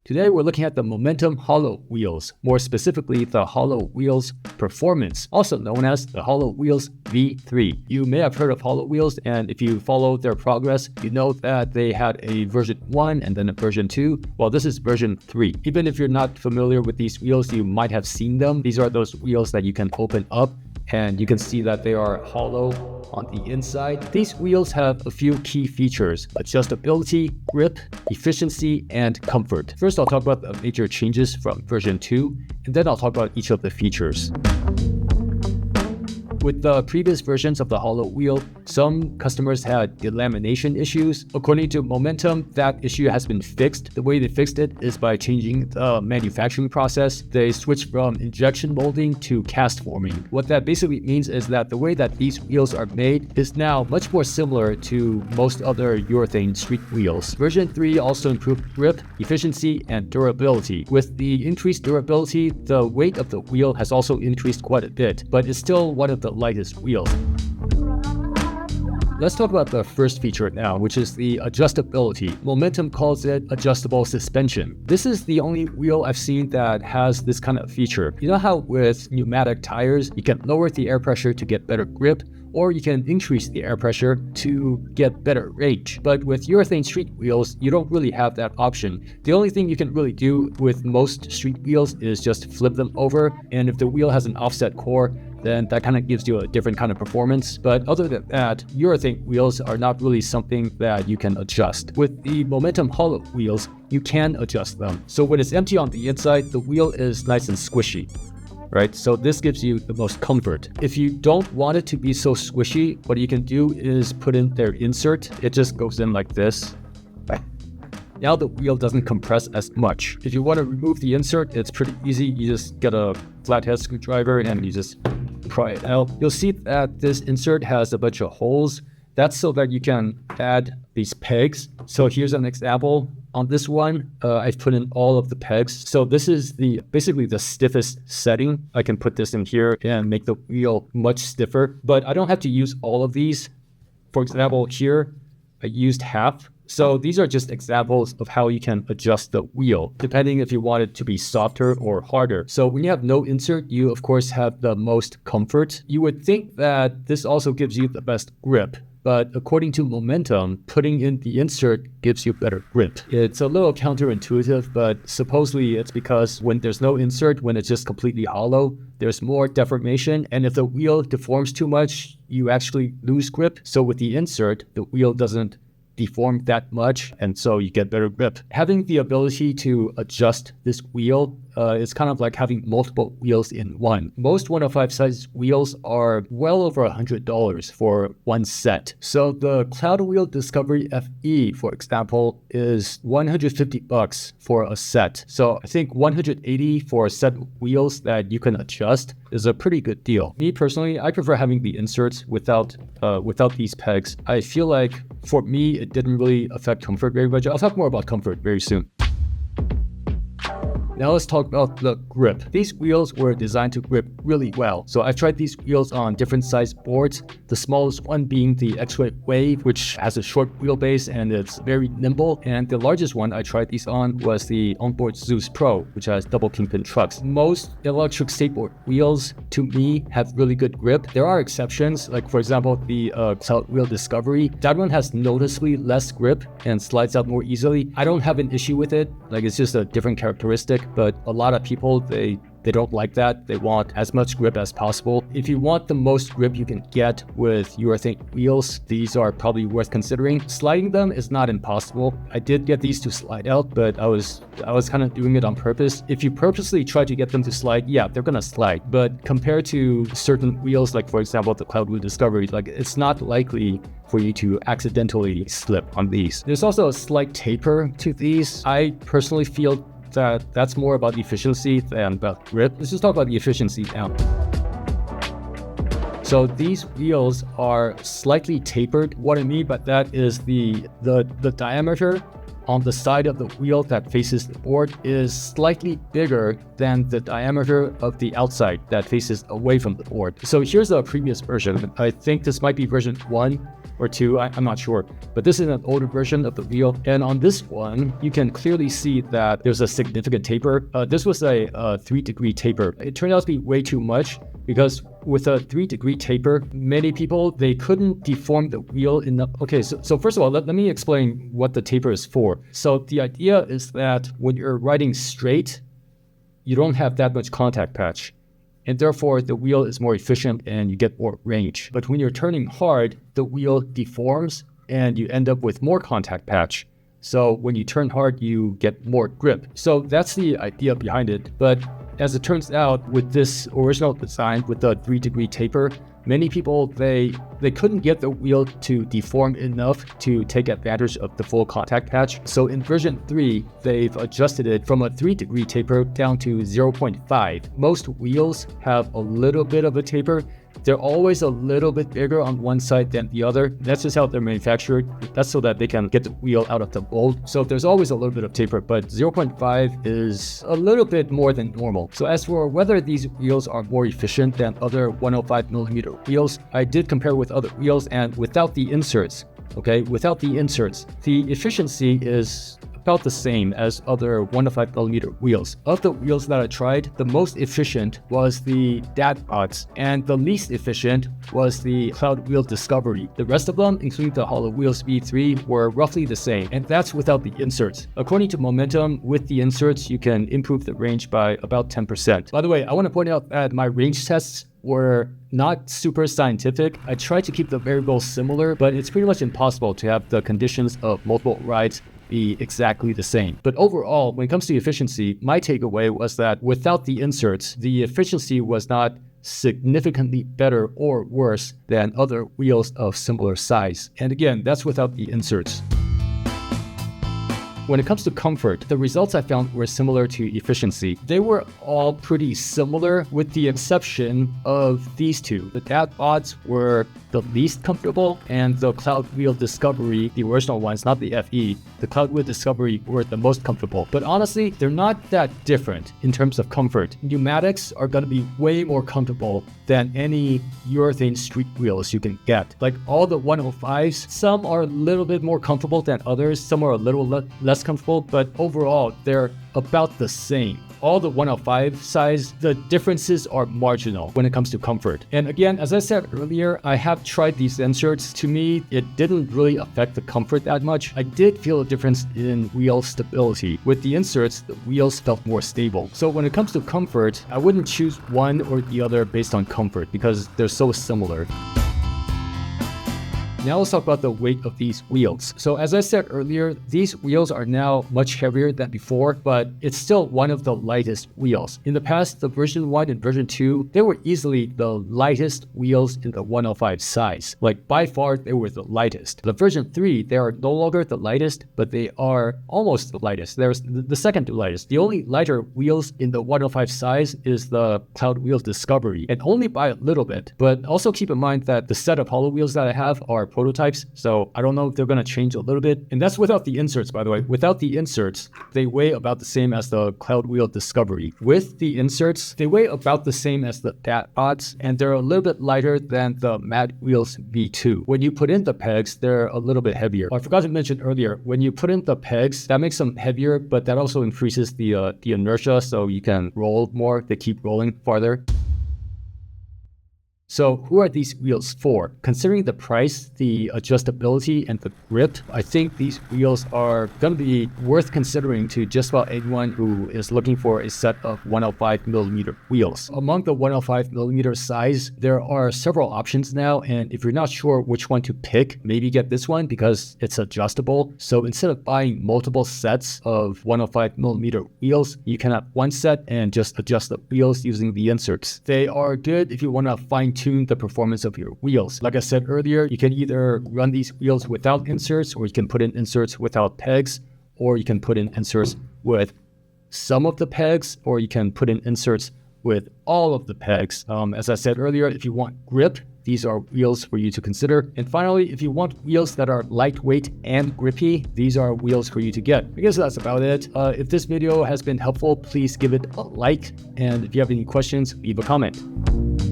Today we're looking at the Momentum Hollow Wheels, more specifically the Hollow Wheels Performance, also known as the Hollow Wheels V3. You may have heard of Hollow Wheels, and if you follow their progress, you know that they had a version 1 and then a version 2. Well, this is version 3. Even if you're not familiar with these wheels, you might have seen them. These are those wheels that you can open up, and you can see that they are hollow on the inside. These wheels have a few key features: adjustability, grip, efficiency, and comfort. First, I'll talk about the major changes from version 2, and then I'll talk about each of the features. With the previous versions of the Hollow Wheel, some customers had delamination issues. According to Momentum, that issue has been fixed. The way they fixed it is by changing the manufacturing process. They switched from injection molding to cast forming. What that basically means is that the way that these wheels are made is now much more similar to most other urethane street wheels. Version 3 also improved grip, efficiency, and durability. With the increased durability, the weight of the wheel has also increased quite a bit, but it's still one of the lightest wheels. Let's talk about the first feature now, which is the adjustability. Momentum calls it adjustable suspension. This is the only wheel I've seen that has this kind of feature. You know how with pneumatic tires, you can lower the air pressure to get better grip, or you can increase the air pressure to get better range. But with urethane street wheels, you don't really have that option. The only thing you can really do with most street wheels is just flip them over, and if the wheel has an offset core, then that kind of gives you a different kind of performance. But other than that, urethane wheels are not really something that you can adjust. With the Momentum Hollow wheels, you can adjust them. So when it's empty on the inside, the wheel is nice and squishy, right? So this gives you the most comfort. If you don't want it to be so squishy, what you can do is put in their insert. It just goes in like this. Now the wheel doesn't compress as much. If you want to remove the insert, it's pretty easy. You just get a flathead screwdriver and you just pry it out. You'll see that this insert has a bunch of holes. That's so that you can add these pegs. So here's an example. On this one, I've put in all of the pegs. So this is basically the stiffest setting. I can put this in here and make the wheel much stiffer, but I don't have to use all of these. For example, here, I used half. So these are just examples of how you can adjust the wheel, depending if you want it to be softer or harder. So when you have no insert, you of course have the most comfort. You would think that this also gives you the best grip, but according to Momentum, putting in the insert gives you better grip. It's a little counterintuitive, but supposedly it's because when there's no insert, when it's just completely hollow, there's more deformation, and if the wheel deforms too much, you actually lose grip. So with the insert, the wheel doesn't deform that much, and so you get better grip. Having the ability to adjust this wheel is kind of like having multiple wheels in one. Most 105 size wheels are well over $100 for one set. So the Cloud Wheel Discovery FE, for example, is $150 for a set. So I think $180 for a set of wheels that you can adjust is a pretty good deal. Me personally, I prefer having the inserts without these pegs. I feel like for me, it didn't really affect comfort very much. I'll talk more about comfort very soon. Now let's talk about the grip. These wheels were designed to grip really well. So I've tried these wheels on different size boards, the smallest one being the X-Ray Wave, which has a short wheelbase and it's very nimble. And the largest one I tried these on was the Onboard Zeus Pro, which has double kingpin trucks. Most electric skateboard wheels, to me, have really good grip. There are exceptions, like for example, the Cloud Wheel Discovery. That one has noticeably less grip and slides out more easily. I don't have an issue with it. Like, it's just a different characteristic. But a lot of people, they don't like that. They want as much grip as possible. If you want the most grip you can get with urethane wheels, these are probably worth considering. Sliding them is not impossible. I did get these to slide out, but I was kind of doing it on purpose. If you purposely try to get them to slide, yeah, they're gonna slide. But compared to certain wheels, like for example, the Cloud Wheel Discovery, like it's not likely for you to accidentally slip on these. There's also a slight taper to these. I personally feel that's more about efficiency than about grip. Let's just talk about the efficiency now. So these wheels are slightly tapered. What I mean by that is the diameter on the side of the wheel that faces the board is slightly bigger than the diameter of the outside that faces away from the board. So here's a previous version. I think this might be version 1. or 2, I'm not sure. But this is an older version of the wheel. And on this one, you can clearly see that there's a significant taper. This was a 3-degree taper. It turned out to be way too much because with a 3-degree taper, many people, they couldn't deform the wheel enough. Okay, so first of all, let me explain what the taper is for. So the idea is that when you're riding straight, you don't have that much contact patch, and therefore the wheel is more efficient and you get more range. But when you're turning hard, the wheel deforms and you end up with more contact patch. So when you turn hard, you get more grip. So that's the idea behind it. But as it turns out, with this original design with the 3-degree taper, many people, they couldn't get the wheel to deform enough to take advantage of the full contact patch. So in version 3, they've adjusted it from a 3-degree taper down to 0.5. Most wheels have a little bit of a taper. They're always a little bit bigger on one side than the other. That's just how they're manufactured. That's so that they can get the wheel out of the mold. So there's always a little bit of taper, but 0.5 is a little bit more than normal. So as for whether these wheels are more efficient than other 105mm wheels, I did compare with other wheels, and without the inserts, okay, without the inserts, the efficiency is about the same as other 105mm wheels. Of the wheels that I tried, the most efficient was the DAT-bots, and the least efficient was the Cloud Wheel Discovery. The rest of them, including the Hollow Wheels V3, were roughly the same, and that's without the inserts. According to Momentum, with the inserts, you can improve the range by about 10%. By the way, I want to point out that my range tests were not super scientific. I tried to keep the variables similar, but it's pretty much impossible to have the conditions of multiple rides be exactly the same. But overall, when it comes to efficiency, my takeaway was that without the inserts, the efficiency was not significantly better or worse than other wheels of similar size. And again, that's without the inserts. When it comes to comfort, the results I found were similar to efficiency. They were all pretty similar with the exception of these two. The DAT-bots were the least comfortable, and the Cloud Wheel Discovery, the original ones, not the FE, the Cloud Wheel Discovery were the most comfortable. But honestly, they're not that different in terms of comfort. Pneumatics are going to be way more comfortable than any urethane street wheels you can get. Like all the 105s, some are a little bit more comfortable than others, some are a little less comfortable, but overall, they're about the same. All the 105 size, the differences are marginal when it comes to comfort. And again, as I said earlier, I have tried these inserts. To me, it didn't really affect the comfort that much. I did feel a difference in wheel stability. With the inserts, the wheels felt more stable. So when it comes to comfort, I wouldn't choose one or the other based on comfort because they're so similar. Now let's talk about the weight of these wheels. So as I said earlier, these wheels are now much heavier than before, but it's still one of the lightest wheels. In the past, the version 1 and version 2, they were easily the lightest wheels in the 105 size. Like by far, they were the lightest. The version 3, they are no longer the lightest, but they are almost the lightest. There's the second to lightest. The only lighter wheels in the 105 size is the Cloud Wheel Discovery, and only by a little bit. But also keep in mind that the set of hollow wheels that I have are prototypes, so I don't know if they're going to change a little bit. And that's without the inserts, by the way. Without the inserts, they weigh about the same as the Cloud Wheel Discovery. With the inserts, they weigh about the same as the DAT-bots, and they're a little bit lighter than the Mad Wheels V2. When you put in the pegs, they're a little bit heavier. I forgot to mention earlier, when you put in the pegs, that makes them heavier, but that also increases the inertia, so you can roll more. They keep rolling farther. So who are these wheels for? Considering the price, the adjustability, and the grip, I think these wheels are going to be worth considering to just about anyone who is looking for a set of 105mm wheels. Among the 105mm size, there are several options now, and if you're not sure which one to pick, maybe get this one because it's adjustable. So instead of buying multiple sets of 105mm wheels, you can have one set and just adjust the wheels using the inserts. They are good if you want to fine-tune the performance of your wheels. Like I said earlier, you can either run these wheels without inserts, or you can put in inserts without pegs, or you can put in inserts with some of the pegs, or you can put in inserts with all of the pegs. As I said earlier, if you want grip, these are wheels for you to consider. And finally, if you want wheels that are lightweight and grippy, these are wheels for you to get. I guess that's about it. If this video has been helpful, please give it a like. And if you have any questions, leave a comment.